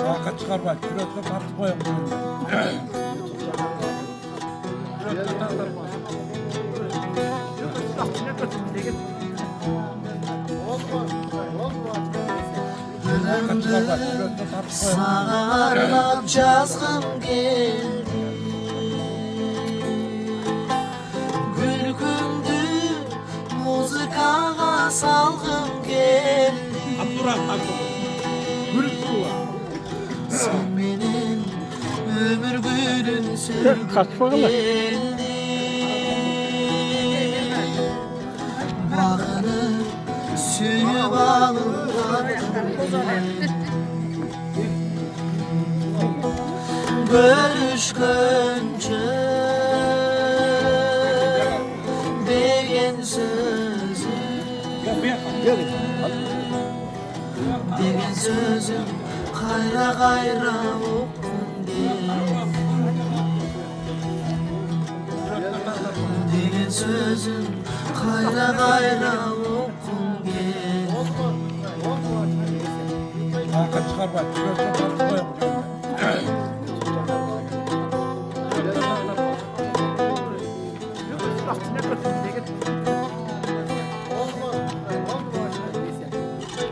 Hakan çıkarma, kürekle tartıp koyalım. Hakan çıkarma, kürekle tartıp koyalım. Sağarlap жазgım geldi. Gülkümdü muzikaga salgım geldi. Sen benim ömür gülüm geldi. Bağını suyup görüşkönce degen sözüm kayra kayra okun degen sözüm kayra kayra okun Hakan çıkarma, kürekle tartıp koyalım.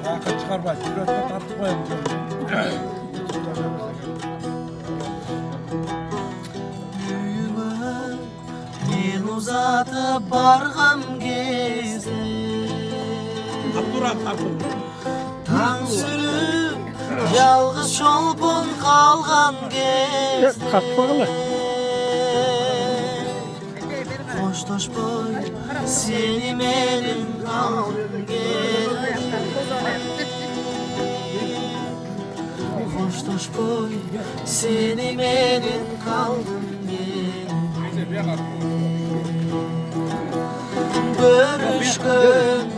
Hakan çıkarma, kürekle tartıp koyalım. Büyüme men uzatıp bargam keze taң sürüp yalgız çolpon kalgan keze Hoştoşboy seni menin kaldım geldi Hoştoşboy seni menin kaldım geldi Görüşkön